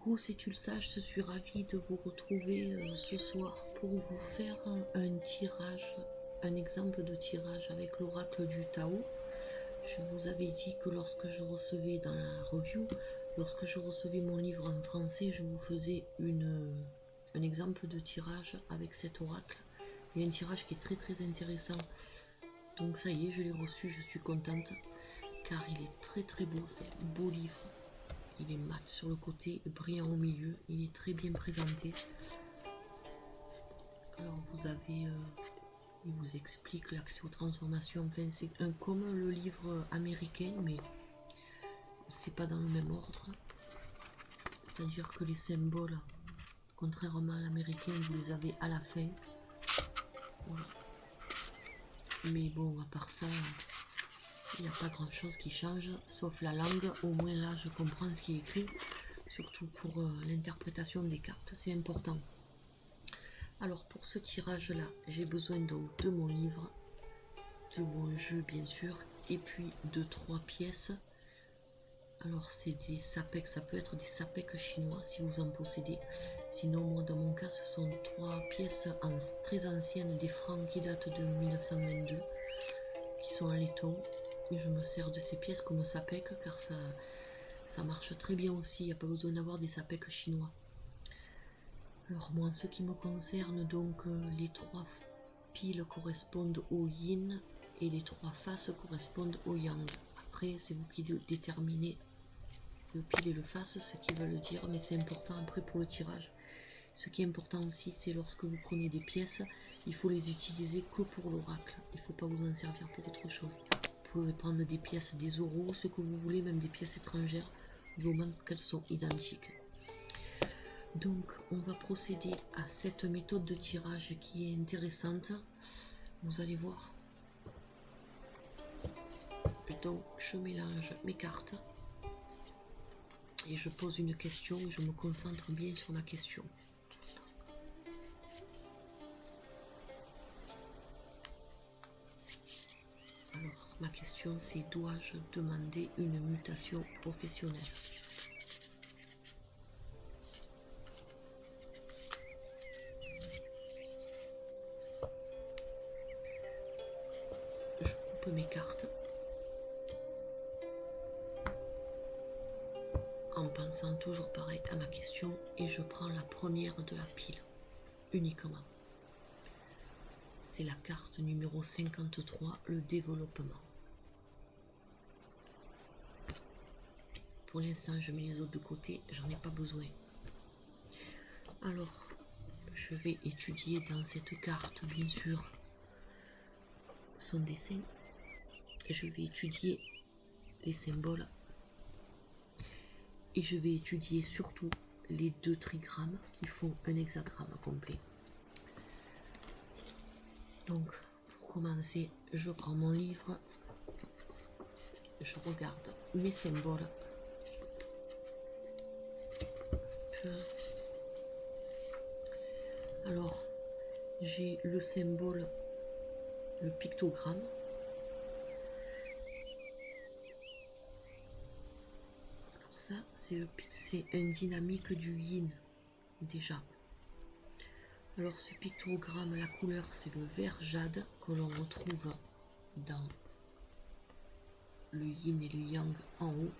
coucou, si tu le saches, je suis ravie de vous retrouver ce soir pour vous faire un tirage, un exemple de tirage avec l'oracle du Tao. Je vous avais dit que lorsque je recevais dans la review, lorsque je recevais mon livre en français, je vous faisais un exemple de tirage avec cet oracle. Il y a un tirage qui est très intéressant. Donc ça y est, je l'ai reçu, je suis contente car il est très beau, c'est un beau livre. Il est mat sur le côté, brillant au milieu, il est très bien présenté. Alors vous avez, il vous explique l'accès aux transformations, enfin c'est comme le livre américain, mais c'est pas dans le même ordre. C'est-à-dire que les symboles, contrairement à l'américain, vous les avez à la fin. Voilà. Mais bon, à part ça, il n'y a pas grand chose qui change, sauf la langue. Au moins là, je comprends ce qui est écrit, surtout pour l'interprétation des cartes, c'est important. Alors pour ce tirage-là, j'ai besoin donc de mon livre, de mon jeu bien sûr, et puis de 3 pièces. Alors c'est des sapèques, ça peut être des sapèques chinois si vous en possédez. Sinon moi dans mon cas ce sont 3 pièces très anciennes, des francs qui datent de 1922, qui sont en laiton. Et je me sers de ces pièces comme sapèques car ça marche très bien aussi, il n'y a pas besoin d'avoir des sapèques chinois. Alors moi en ce qui me concerne, donc les 3 piles correspondent au yin et les 3 faces correspondent au yang. Après c'est vous qui déterminez le pile et le face, ce qui veut le dire, mais c'est important après pour le tirage. Ce qui est important aussi, c'est lorsque vous prenez des pièces, il faut les utiliser que pour l'oracle. Il ne faut pas vous en servir pour autre chose. Vous pouvez prendre des pièces, des euros, ce que vous voulez, même des pièces étrangères, du moment qu'elles sont identiques. Donc, on va procéder à cette méthode de tirage qui est intéressante. Vous allez voir. Donc, je mélange mes cartes. Et je pose une question et je me concentre bien sur ma question. Alors, ma question c'est: dois-je demander une mutation professionnelle? Je coupe mes cartes en pensant toujours pareil à ma question et je prends la première de la pile uniquement. C'est la carte numéro 53, le développement. Pour l'instant, je mets les autres de côté, j'en ai pas besoin. Alors, je vais étudier dans cette carte, bien sûr, son dessin. Je vais étudier les symboles. Et je vais étudier surtout les 2 trigrammes qui font un hexagramme complet. Donc, pour commencer, je prends mon livre, je regarde mes symboles. Alors, j'ai le symbole, le pictogramme. Alors ça, c'est un dynamique du yin, déjà. Alors ce pictogramme, la couleur c'est le vert jade que l'on retrouve dans le yin et le yang en haut.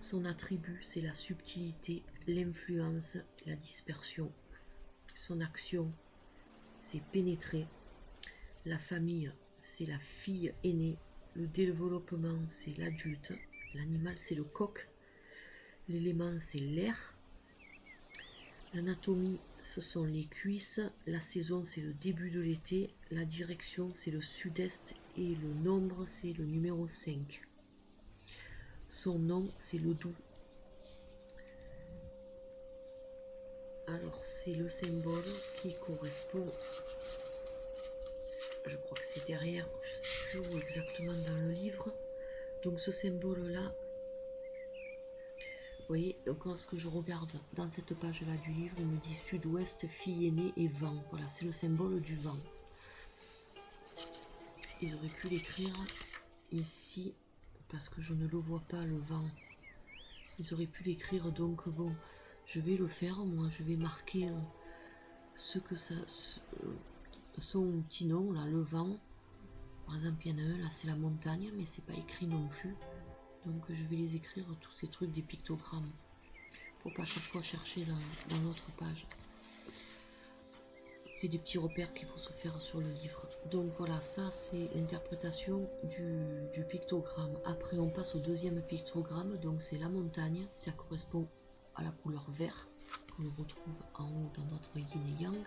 Son attribut c'est la subtilité, l'influence, la dispersion. Son action c'est pénétrer. La famille c'est la fille aînée. Le développement c'est l'adulte. L'animal c'est le coq. L'élément c'est l'air. L'anatomie, ce sont les cuisses, la saison, c'est le début de l'été, la direction, c'est le sud-est et le nombre, c'est le numéro 5. Son nom, c'est le doux. Alors, c'est le symbole qui correspond, je crois que c'est derrière, je ne sais plus où exactement dans le livre. Donc, ce symbole-là, vous voyez, donc lorsque je regarde dans cette page-là du livre, il me dit sud-ouest, fille aînée et vent. Voilà, c'est le symbole du vent. Ils auraient pu l'écrire ici parce que je ne le vois pas, le vent. Ils auraient pu l'écrire, donc bon, je vais le faire. Moi, je vais marquer ce que ça... son petit nom, là, le vent. Par exemple, il y en a un, là, c'est la montagne, mais c'est pas écrit non plus. Donc, je vais les écrire, tous ces trucs, des pictogrammes. Pour pas chaque fois chercher là, dans l'autre page. C'est des petits repères qu'il faut se faire sur le livre. Donc voilà, ça c'est l'interprétation du pictogramme. Après on passe au deuxième pictogramme, donc c'est la montagne, ça correspond à la couleur vert qu'on retrouve en haut dans notre yin et yang.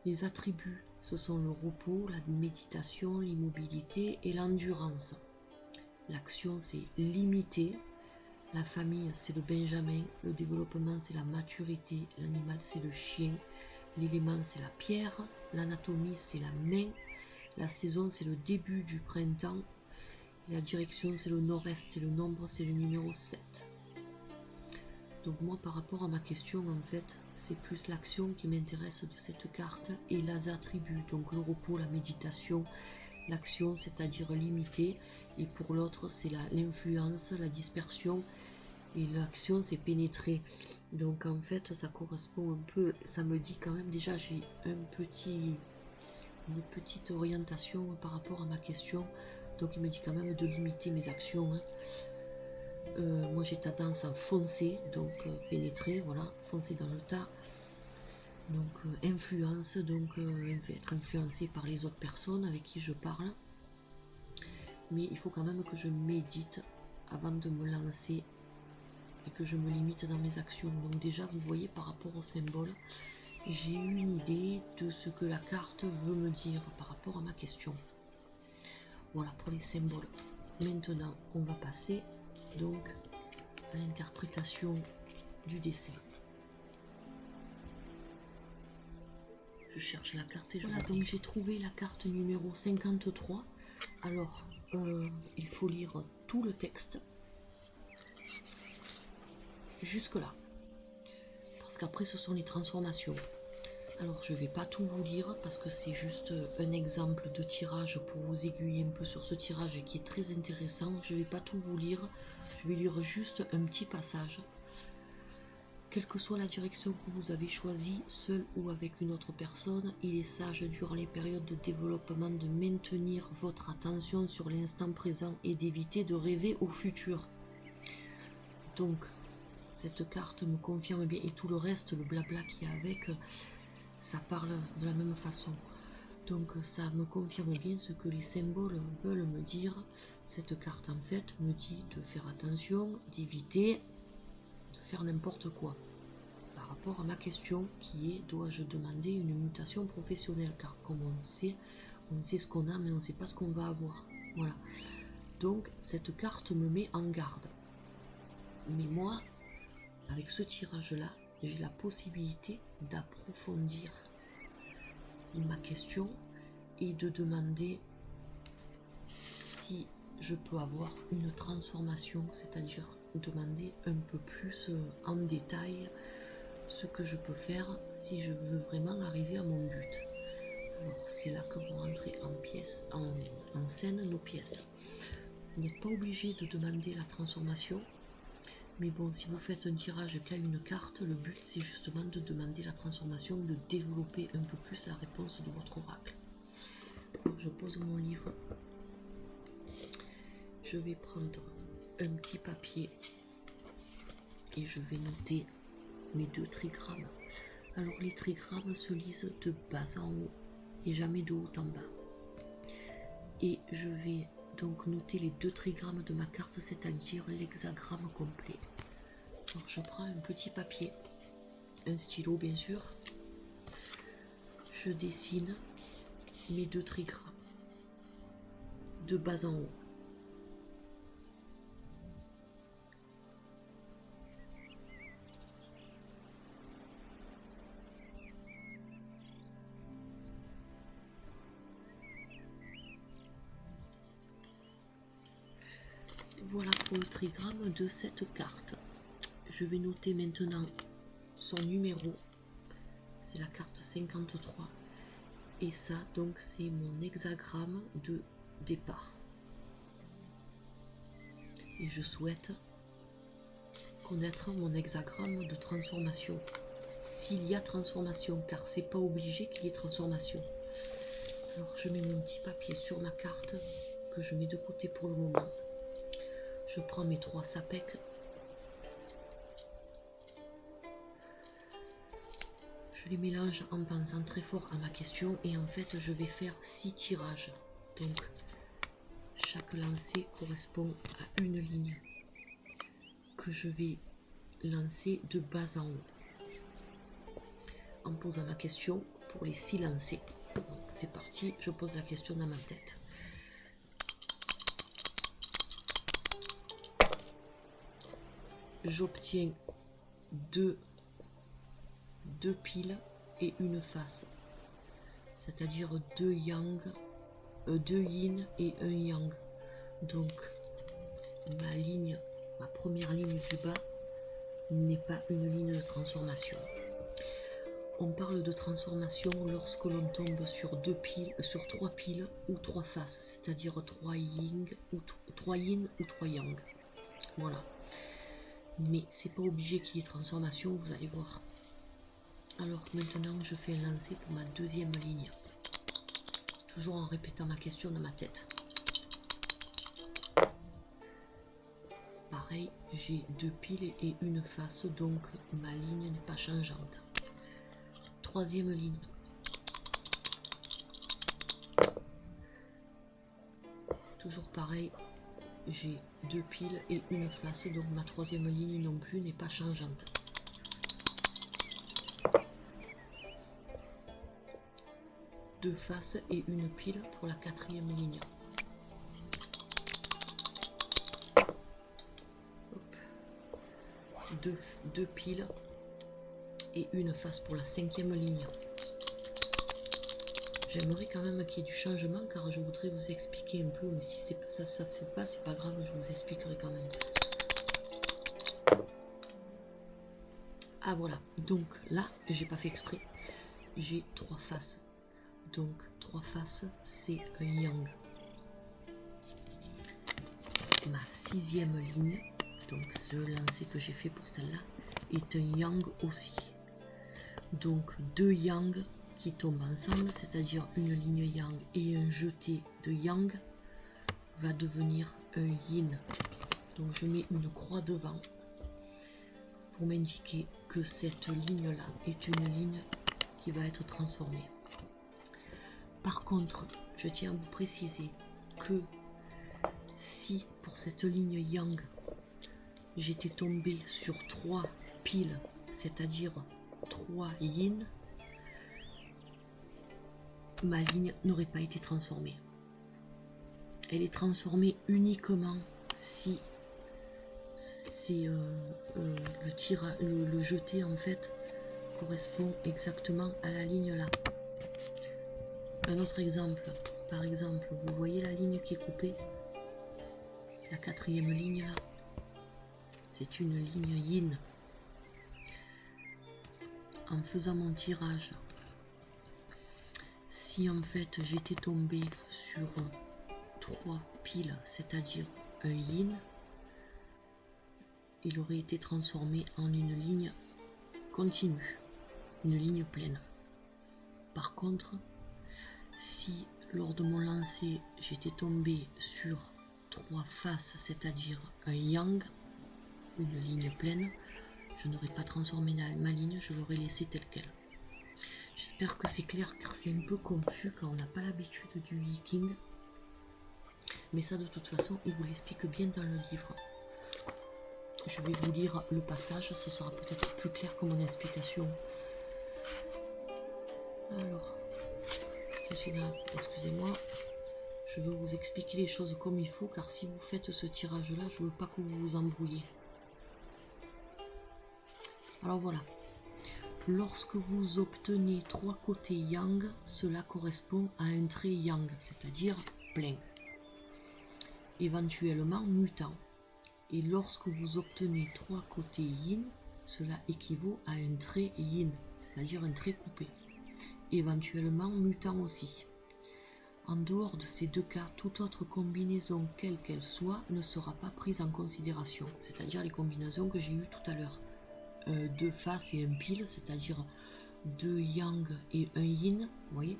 Les attributs, ce sont le repos, la méditation, l'immobilité et l'endurance. L'action c'est limité. La famille, c'est le benjamin, le développement, c'est la maturité, l'animal, c'est le chien, l'élément, c'est la pierre, l'anatomie, c'est la main, la saison, c'est le début du printemps, la direction, c'est le nord-est et le nombre, c'est le numéro 7. Donc moi, par rapport à ma question, en fait, c'est plus l'action qui m'intéresse de cette carte et les attributs, donc le repos, la méditation, l'action, c'est-à-dire limité, et pour l'autre, c'est l'influence, la dispersion, et l'action, c'est pénétrer. Donc en fait, ça correspond un peu, ça me dit quand même, déjà, j'ai une petite orientation par rapport à ma question, donc il me dit quand même de limiter mes actions, hein. Moi j'ai tendance à foncer, donc pénétrer, voilà, foncer dans le tas. Donc influence, donc être influencé par les autres personnes avec qui je parle. Mais il faut quand même que je médite avant de me lancer et que je me limite dans mes actions. Donc déjà vous voyez par rapport au symbole, j'ai une idée de ce que la carte veut me dire par rapport à ma question. Voilà pour les symboles. Maintenant on va passer donc à l'interprétation du dessin. Je cherche la carte et je voilà, donc j'ai trouvé la carte numéro 53. Alors il faut lire tout le texte jusque là, parce qu'après ce sont les transformations. Alors je vais pas tout vous lire parce que c'est juste un exemple de tirage pour vous aiguiller un peu sur ce tirage qui est très intéressant. Je vais pas tout vous lire, je vais lire juste un petit passage. Quelle que soit la direction que vous avez choisie, seul ou avec une autre personne, il est sage durant les périodes de développement de maintenir votre attention sur l'instant présent et d'éviter de rêver au futur. Donc cette carte me confirme bien, et tout le reste, le blabla qui est avec, ça parle de la même façon. Donc ça me confirme bien ce que les symboles veulent me dire. Cette carte en fait me dit de faire attention, d'éviter de faire n'importe quoi. Par rapport à ma question qui est, dois-je demander une mutation professionnelle? Car comme on sait ce qu'on a mais on ne sait pas ce qu'on va avoir. Voilà. Donc cette carte me met en garde. Mais moi, avec ce tirage-là, j'ai la possibilité d'approfondir ma question et de demander si je peux avoir une transformation, c'est-à-dire demander un peu plus en détail ce que je peux faire si je veux vraiment arriver à mon but. Alors c'est là que vont rentrer en scène nos pièces. Vous n'êtes pas obligé de demander la transformation, mais bon, si vous faites un tirage qui a une carte, le but c'est justement de demander la transformation, de développer un peu plus la réponse de votre oracle. Alors je pose mon livre, je vais prendre un petit papier et je vais noter mes 2 trigrammes. Alors les trigrammes se lisent de bas en haut et jamais de haut en bas. Et je vais donc noter les 2 trigrammes de ma carte, c'est-à-dire l'hexagramme complet. Alors je prends un petit papier, un stylo bien sûr, je dessine mes 2 trigrammes de bas en haut. Voilà pour le trigramme de cette carte. Je vais noter maintenant son numéro, c'est la carte 53, et ça donc c'est mon hexagramme de départ. Et je souhaite connaître mon hexagramme de transformation. S'il y a transformation, car c'est pas obligé qu'il y ait transformation. Alors je mets mon petit papier sur ma carte que je mets de côté pour le moment. Je prends mes 3 sapèques. Je les mélange en pensant très fort à ma question et en fait je vais faire 6 tirages. Donc chaque lancer correspond à une ligne que je vais lancer de bas en haut en posant ma question pour les 6 lancers. C'est parti, je pose la question dans ma tête. J'obtiens deux piles et une face, c'est-à-dire 2 yang, 2 yin et 1 yang. Donc ma première ligne du bas n'est pas une ligne de transformation. On parle de transformation lorsque l'on tombe sur 3 piles ou 3 faces, c'est-à-dire 3 yin ou 3 yang. Voilà. Mais c'est pas obligé qu'il y ait transformation, vous allez voir. Alors maintenant je fais un lancer pour ma deuxième ligne. Toujours en répétant ma question dans ma tête. Pareil, j'ai 2 piles et une face, donc ma ligne n'est pas changeante. Troisième ligne. Toujours pareil, j'ai 2 piles et une face, donc ma troisième ligne non plus n'est pas changeante. Deux faces et une pile pour la quatrième ligne. Deux piles et une face pour la cinquième ligne. J'aimerais quand même qu'il y ait du changement car je voudrais vous expliquer un peu, mais si ça ne se fait pas, c'est pas grave, je vous expliquerai quand même. Ah voilà, donc là, j'ai pas fait exprès, j'ai 3 faces. Donc 3 faces, c'est un yang. Ma 6e ligne, donc ce lancer que j'ai fait pour celle-là, est un yang aussi. Donc 2 yang qui tombent ensemble, c'est-à-dire une ligne yang et un jeté de yang, va devenir un yin. Donc je mets une croix devant pour m'indiquer que cette ligne-là est une ligne qui va être transformée. Par contre, je tiens à vous préciser que si pour cette ligne yang, j'étais tombé sur 3 piles, c'est-à-dire 3 yin, ma ligne n'aurait pas été transformée. Elle est transformée uniquement si le jeté en fait correspond exactement à la ligne là. Un autre exemple, par exemple, vous voyez la ligne qui est coupée, la 4e ligne là, c'est une ligne yin. En faisant mon tirage, si en fait j'étais tombé sur 3 piles, c'est-à-dire un yin, il aurait été transformé en une ligne continue, une ligne pleine. Par contre, si lors de mon lancer j'étais tombé sur 3 faces, c'est-à-dire un yang, une ligne pleine, je n'aurais pas transformé ma ligne, je l'aurais laissée telle qu'elle. J'espère que c'est clair car c'est un peu confus quand on n'a pas l'habitude du viking. Mais ça de toute façon il vous l'explique bien dans le livre. Je vais vous lire le passage, ce sera peut-être plus clair que mon explication. Alors, je suis là, excusez-moi. Je veux vous expliquer les choses comme il faut car si vous faites ce tirage là, je veux pas que vous vous embrouillez. Alors voilà. Lorsque vous obtenez 3 côtés yang, cela correspond à un trait yang, c'est-à-dire plein, éventuellement mutant. Et lorsque vous obtenez 3 côtés yin, cela équivaut à un trait yin, c'est-à-dire un trait coupé, éventuellement mutant aussi. En dehors de ces deux cas, toute autre combinaison, quelle qu'elle soit, ne sera pas prise en considération. C'est-à-dire les combinaisons que j'ai eues tout à l'heure. Deux faces et un pile, c'est-à-dire deux yang et un yin, vous voyez.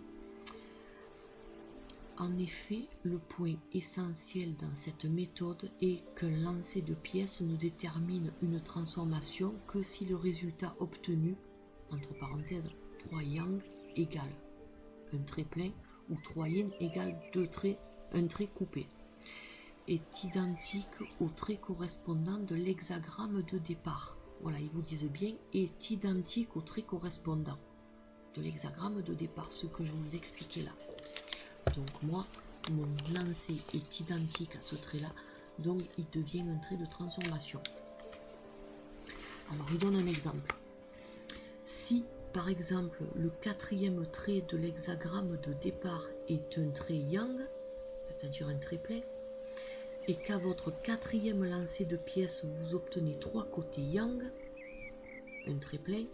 En effet, le point essentiel dans cette méthode est qu'un lancer de pièces ne détermine une transformation que si le résultat obtenu, entre parenthèses, 3 yang égale un trait plein ou 3 yin égale un trait coupé, est identique au trait correspondant de l'hexagramme de départ. Voilà, ils vous disent bien, est identique au trait correspondant de l'hexagramme de départ, ce que je vous expliquais là. Donc moi, mon lancer est identique à ce trait-là, donc il devient un trait de transformation. Alors, je vous donne un exemple. Si, par exemple, le quatrième trait de l'hexagramme de départ est un trait yang, c'est-à-dire un trait plein, et qu'à votre quatrième lancer de pièces, vous obtenez 3 côtés yang, un trait plein,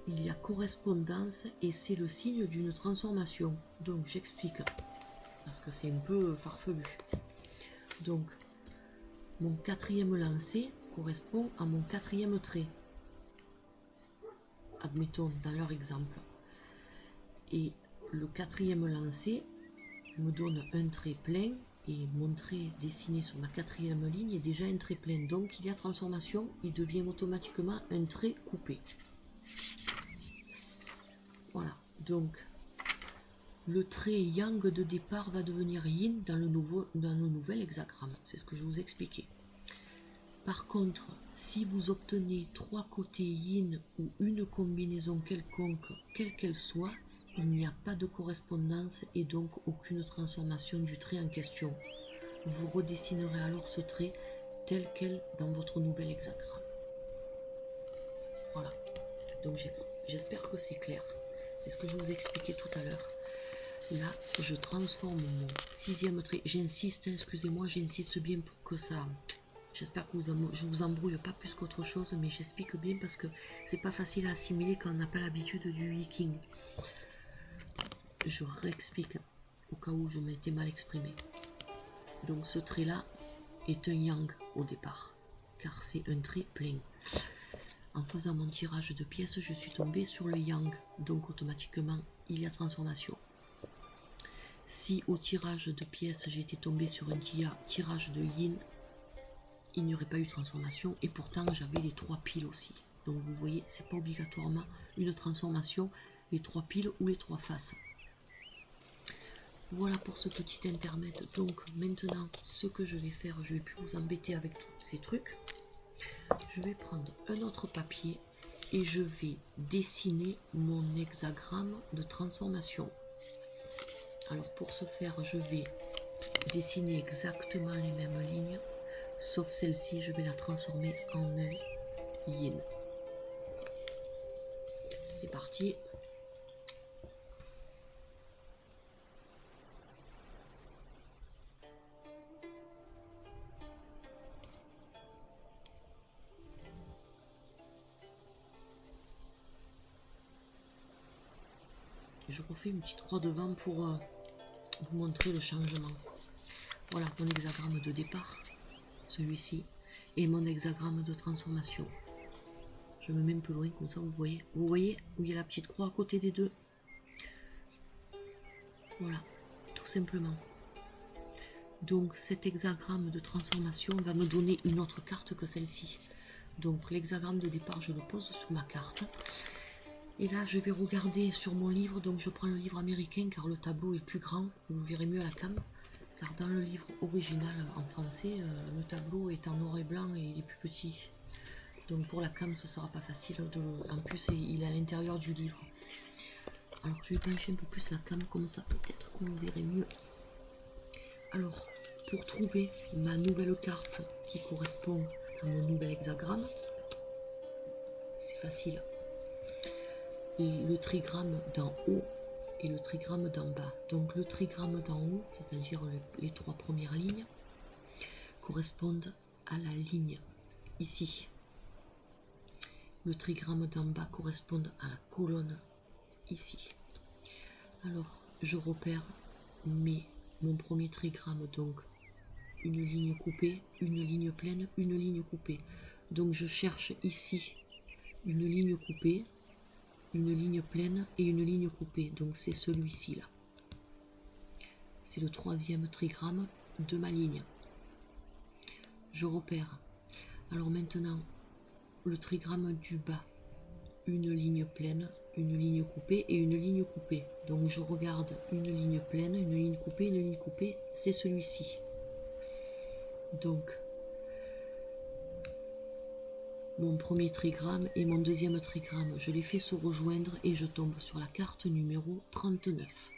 il y a correspondance et c'est le signe d'une transformation. Donc, j'explique. Parce que c'est un peu farfelu. Donc, mon quatrième lancer correspond à mon quatrième trait. Admettons, dans leur exemple. Et le quatrième lancer me donne un trait plein, et mon trait dessiné sur ma quatrième ligne est déjà un trait plein. Donc, il y a transformation, il devient automatiquement un trait coupé. Voilà. Donc, le trait yang de départ va devenir yin dans le nouvel hexagramme. C'est ce que je vous expliquais. Par contre, si vous obtenez 3 côtés yin ou une combinaison quelconque, quelle qu'elle soit, il n'y a pas de correspondance et donc aucune transformation du trait en question. Vous redessinerez alors ce trait tel quel dans votre nouvel hexagramme. Voilà. Donc j'espère que c'est clair. C'est ce que je vous expliquais tout à l'heure. Là, je transforme mon 6e trait. J'insiste, excusez-moi, j'insiste bien pour que ça... J'espère que je vous embrouille pas plus qu'autre chose, mais j'explique bien parce que c'est pas facile à assimiler quand on n'a pas l'habitude du viking. Je réexplique au cas où je m'étais mal exprimé. Donc ce trait-là est un yang au départ, car c'est un trait plein. En faisant mon tirage de pièces, je suis tombée sur le yang, donc automatiquement, il y a transformation. Si au tirage de pièces j'étais tombé sur un tirage de yin, il n'y aurait pas eu de transformation et pourtant j'avais les 3 piles aussi. Donc vous voyez, c'est pas obligatoirement une transformation, les 3 piles ou les 3 faces. Voilà pour ce petit intermède. Donc maintenant, ce que je vais faire, je vais plus vous embêter avec tous ces trucs. Je vais prendre un autre papier et je vais dessiner mon hexagramme de transformation. Alors pour ce faire, je vais dessiner exactement les mêmes lignes, sauf celle-ci, je vais la transformer en un yin. C'est parti. Je refais une petite croix devant pour vous montrer le changement. Voilà mon hexagramme de départ, celui-ci, et mon hexagramme de transformation. Je me mets un peu loin, comme ça vous voyez. Vous voyez où il y a la petite croix à côté des deux. Voilà, tout simplement. Donc cet hexagramme de transformation va me donner une autre carte que celle-ci. Donc l'hexagramme de départ, je le pose sur ma carte. Et là, je vais regarder sur mon livre. Donc je prends le livre américain car le tableau est plus grand. Vous verrez mieux à la cam. Car dans le livre original en français, le tableau est en noir et blanc et il est plus petit. Donc pour la cam, ce sera pas facile. En plus, il est à l'intérieur du livre. Alors je vais pencher un peu plus la cam, comme ça peut-être que vous verrez mieux. Alors, pour trouver ma nouvelle carte qui correspond à mon nouvel hexagramme, c'est facile. Le trigramme d'en haut et le trigramme d'en bas. Donc le trigramme d'en haut, c'est-à-dire les 3 premières lignes, correspondent à la ligne ici. Le trigramme d'en bas correspond à la colonne ici. Alors je repère mets mon premier trigramme, donc une ligne coupée, une ligne pleine, une ligne coupée. Donc je cherche ici une ligne coupée, une ligne pleine et une ligne coupée. Donc c'est celui-ci là. C'est le troisième trigramme de ma ligne. Je repère. Alors maintenant, le trigramme du bas, une ligne pleine, une ligne coupée et une ligne coupée. Donc je regarde une ligne pleine, une ligne coupée, une ligne coupée, c'est celui-ci. Donc mon premier trigramme et mon deuxième trigramme, je les fais se rejoindre et je tombe sur la carte numéro 39.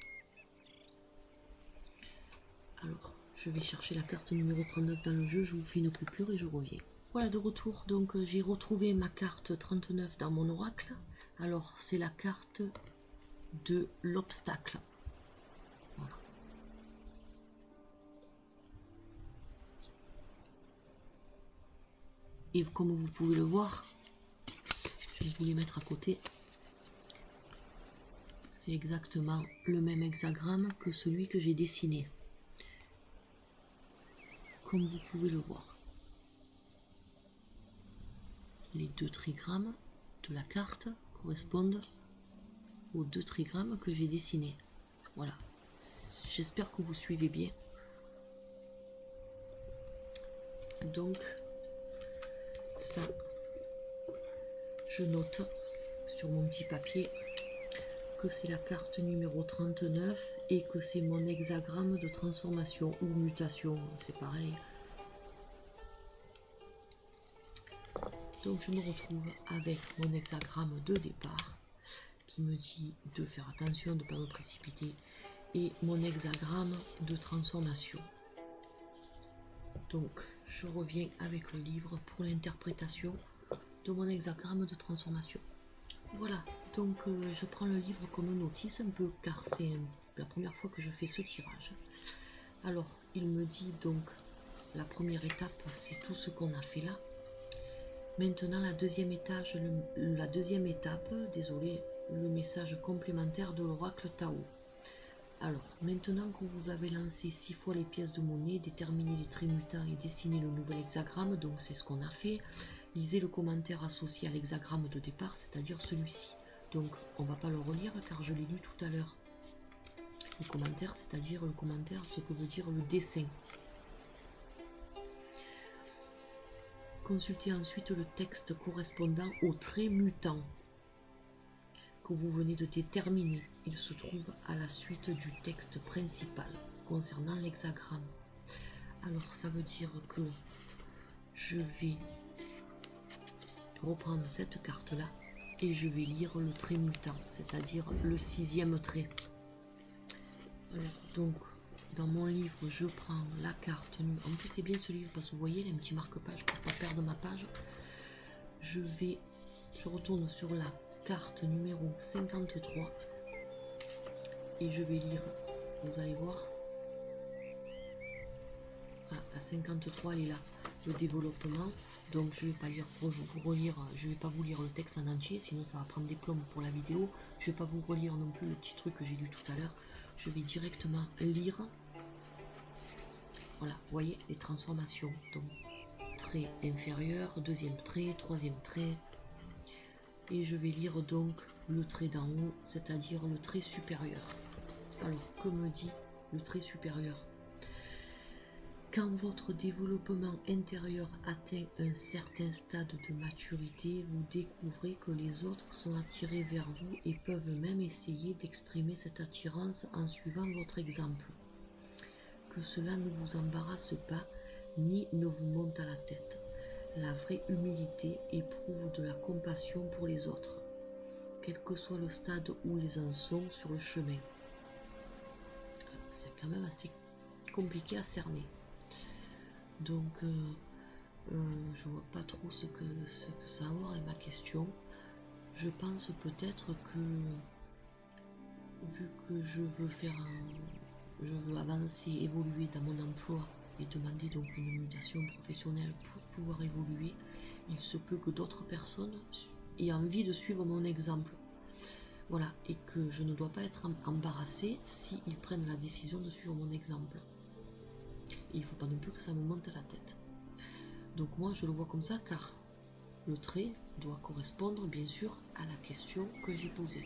Alors, je vais chercher la carte numéro 39 dans le jeu, je vous fais une coupure et je reviens. Voilà, de retour, donc j'ai retrouvé ma carte 39 dans mon oracle. Alors, c'est la carte de l'obstacle. Voilà. Et comme vous pouvez le voir, je vais vous les mettre à côté. C'est exactement le même hexagramme que celui que j'ai dessiné. Comme vous pouvez le voir. Les deux trigrammes de la carte correspondent aux deux trigrammes que j'ai dessinés. Voilà. J'espère que vous suivez bien. Donc, ça, je note sur mon petit papier que c'est la carte numéro 39 et que c'est mon hexagramme de transformation ou mutation, c'est pareil. Donc je me retrouve avec mon hexagramme de départ qui me dit de faire attention, de ne pas me précipiter, et mon hexagramme de transformation. Donc je reviens avec le livre pour l'interprétation de mon hexagramme de transformation. Voilà, donc je prends le livre comme notice un peu car c'est la première fois que je fais ce tirage. Alors il me dit donc la première étape, c'est tout ce qu'on a fait là. Maintenant la deuxième étape, désolé, le message complémentaire de l'oracle Tao. Alors maintenant que vous avez lancé 6 fois les pièces de monnaie, déterminé les traits mutants et dessiné le nouvel hexagramme, donc c'est ce qu'on a fait, lisez le commentaire associé à l'hexagramme de départ, c'est-à-dire celui-ci. Donc on va pas le relire car je l'ai lu tout à l'heure. Le commentaire, c'est-à-dire le commentaire, ce que veut dire le dessin. Consultez ensuite le texte correspondant au trait mutant que vous venez de déterminer. Il se trouve à la suite du texte principal concernant l'hexagramme. Alors ça veut dire que je vais reprendre cette carte là et je vais lire le trait mutant, c'est-à-dire le 6e trait. Alors, donc dans mon livre je prends la carte, en plus c'est bien ce livre parce que vous voyez il y a un petit marque-page pour ne pas perdre ma page. Je retourne sur la carte numéro 53 et je vais lire, vous allez voir, la 53 elle est là, le développement. Donc je vais pas je vais pas vous lire le texte en entier, sinon ça va prendre des plombs pour la vidéo. Je vais pas vous relire non plus le petit truc que j'ai lu tout à l'heure. Je vais directement lire. Voilà, vous voyez les transformations. Donc trait inférieur, deuxième trait, troisième trait. Et je vais lire donc le trait d'en haut, c'est-à-dire le trait supérieur. Alors que me dit le trait supérieur? Quand votre développement intérieur atteint un certain stade de maturité, vous découvrez que les autres sont attirés vers vous et peuvent même essayer d'exprimer cette attirance en suivant votre exemple. Que cela ne vous embarrasse pas, ni ne vous monte à la tête. La vraie humilité éprouve de la compassion pour les autres, quel que soit le stade où ils en sont sur le chemin. C'est quand même assez compliqué à cerner. Donc, je vois pas trop ce que ça a est ma question. Je pense peut-être que, vu que je veux avancer, évoluer dans mon emploi et demander donc une mutation professionnelle pour pouvoir évoluer, il se peut que d'autres personnes aient envie de suivre mon exemple. Voilà, et que je ne dois pas être embarrassée s'ils prennent la décision de suivre mon exemple. Et il ne faut pas non plus que ça me monte à la tête. Donc moi je le vois comme ça car le trait doit correspondre bien sûr à la question que j'ai posée.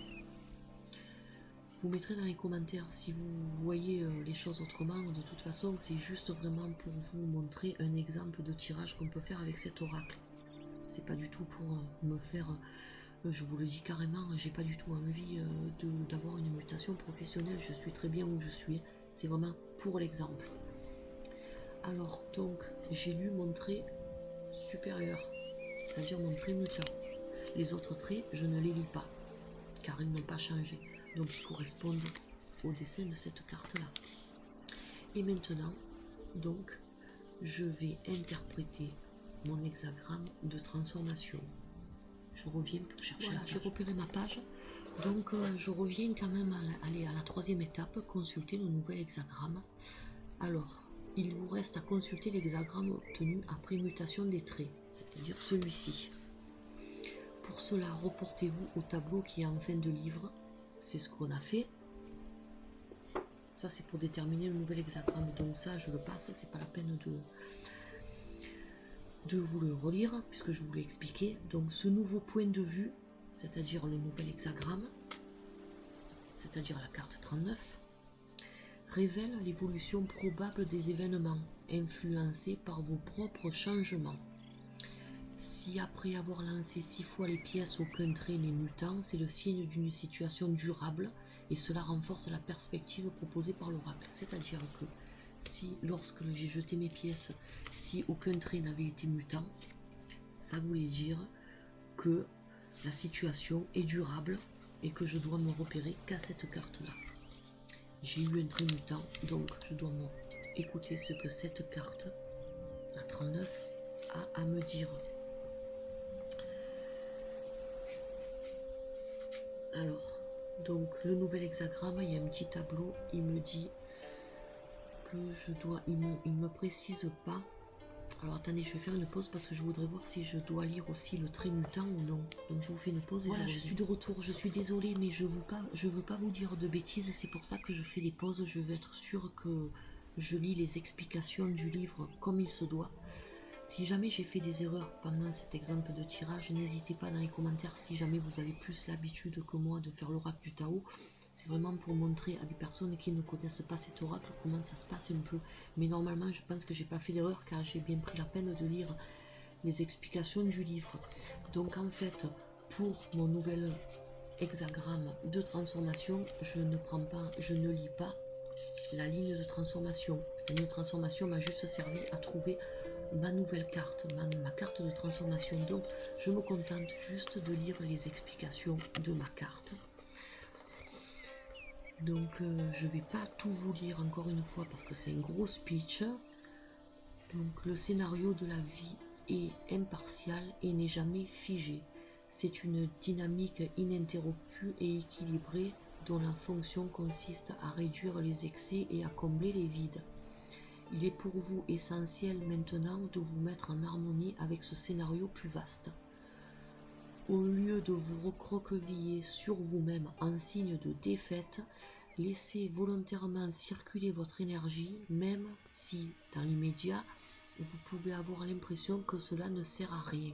Vous mettrez dans les commentaires si vous voyez les choses autrement. De toute façon c'est juste vraiment pour vous montrer un exemple de tirage qu'on peut faire avec cet oracle. C'est pas du tout pour me faire... je vous le dis carrément, j'ai pas du tout envie d'avoir une mutation professionnelle, je suis très bien où je suis, c'est vraiment pour l'exemple. Alors, donc, j'ai lu mon trait supérieur, c'est-à-dire mon trait mutant. Les autres traits, je ne les lis pas, car ils n'ont pas changé, donc ils correspondent au dessin de cette carte-là. Et maintenant, donc, je vais interpréter mon hexagramme de transformation. Je reviens pour chercher. Voilà, j'ai repéré ma page. Donc je reviens quand même à la troisième étape, consulter le nouvel hexagramme. Alors, il vous reste à consulter l'hexagramme obtenu après mutation des traits, c'est-à-dire celui-ci. Pour cela, reportez-vous au tableau qui est en fin de livre. C'est ce qu'on a fait. Ça, c'est pour déterminer le nouvel hexagramme. Donc ça, je le passe, c'est pas la peine de vous le relire puisque je vous l'ai expliqué. Donc ce nouveau point de vue, c'est-à-dire le nouvel hexagramme, c'est-à-dire la carte 39, révèle l'évolution probable des événements influencés par vos propres changements. Si après avoir lancé 6 fois les pièces aucun trait n'est mutant, c'est le signe d'une situation durable et cela renforce la perspective proposée par l'oracle. C'est-à-dire que si, lorsque j'ai jeté mes pièces, si aucun trait n'avait été mutant, ça voulait dire que la situation est durable et que je dois me repérer qu'à cette carte-là. J'ai eu un trait mutant, donc je dois écouter ce que cette carte, la 39, a à me dire. Alors, donc le nouvel hexagramme, il y a un petit tableau, il me dit que je dois, il me précise pas. Alors attendez, je vais faire une pause parce que je voudrais voir si je dois lire aussi le trait mutant ou non. Donc je vous fais une pause et voilà, je suis de retour. Je suis désolée mais je veux pas vous dire de bêtises, c'est pour ça que je fais les pauses. Je veux être sûre que je lis les explications du livre comme il se doit. Si jamais j'ai fait des erreurs pendant cet exemple de tirage, n'hésitez pas dans les commentaires si jamais vous avez plus l'habitude que moi de faire l'oracle du Tao. C'est vraiment pour montrer à des personnes qui ne connaissent pas cet oracle comment ça se passe un peu. Mais normalement, je pense que j'ai pas fait d'erreur car j'ai bien pris la peine de lire les explications du livre. Donc en fait, pour mon nouvel hexagramme de transformation, je ne lis pas la ligne de transformation. La ligne de transformation m'a juste servi à trouver ma nouvelle carte, ma carte de transformation. Donc je me contente juste de lire les explications de ma carte. Donc je vais pas tout vous lire encore une fois parce que c'est un gros speech. Donc le scénario de la vie est impartial et n'est jamais figé. C'est une dynamique ininterrompue et équilibrée dont la fonction consiste à réduire les excès et à combler les vides. Il est pour vous essentiel maintenant de vous mettre en harmonie avec ce scénario plus vaste. Au lieu de vous recroqueviller sur vous-même en signe de défaite, laissez volontairement circuler votre énergie, même si, dans l'immédiat, vous pouvez avoir l'impression que cela ne sert à rien.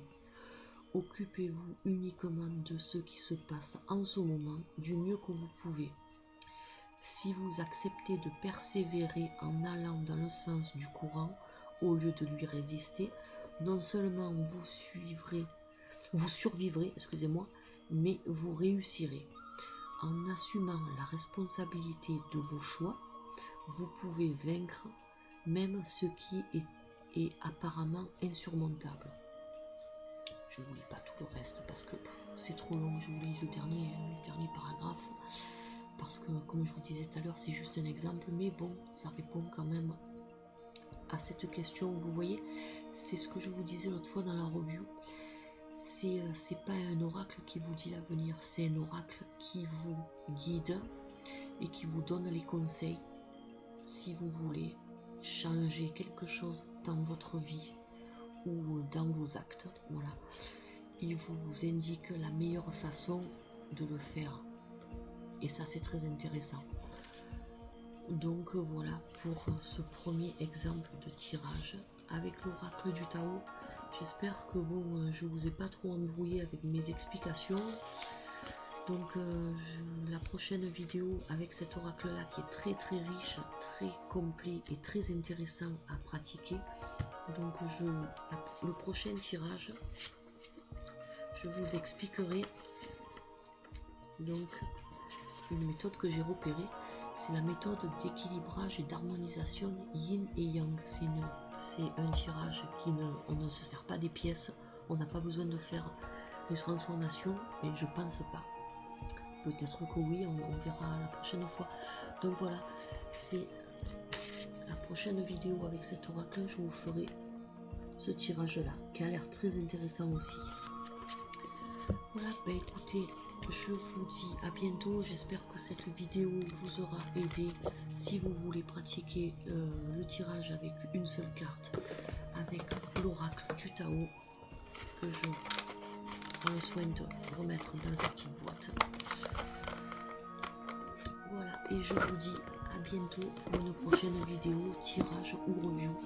Occupez-vous uniquement de ce qui se passe en ce moment du mieux que vous pouvez. Si vous acceptez de persévérer en allant dans le sens du courant, au lieu de lui résister, non seulement vous survivrez, mais vous réussirez. En assumant la responsabilité de vos choix, vous pouvez vaincre même ce qui est apparemment insurmontable. Je ne vous lis pas tout le reste parce que c'est trop long, je vous lis le dernier paragraphe. Parce que, comme je vous disais tout à l'heure, c'est juste un exemple, mais bon, ça répond quand même à cette question. Vous voyez, c'est ce que je vous disais l'autre fois dans la review. C'est pas un oracle qui vous dit l'avenir, c'est un oracle qui vous guide et qui vous donne les conseils si vous voulez changer quelque chose dans votre vie ou dans vos actes. Voilà, il vous indique la meilleure façon de le faire. et ça c'est très intéressant. Donc voilà pour ce premier exemple de tirage avec l'oracle du Tao. J'espère que bon, je vous ai pas trop embrouillé avec mes explications. Donc la prochaine vidéo avec cet oracle là qui est très très riche, très complet et très intéressant à pratiquer. Donc le prochain tirage, je vous expliquerai donc une méthode que j'ai repérée. C'est la méthode d'équilibrage et d'harmonisation yin et yang. C'est un tirage on ne se sert pas des pièces, on n'a pas besoin de faire les transformations, et je pense pas. Peut-être que oui, on verra la prochaine fois. Donc voilà, c'est la prochaine vidéo avec cet oracle, je vous ferai ce tirage là, qui a l'air très intéressant aussi. Voilà, bah écoutez, je vous dis à bientôt. J'espère que cette vidéo vous aura aidé si vous voulez pratiquer le tirage avec une seule carte, avec l'oracle du Tao, que je prends soin de remettre dans cette petite boîte. Voilà, et je vous dis à bientôt pour une prochaine vidéo, tirage ou review.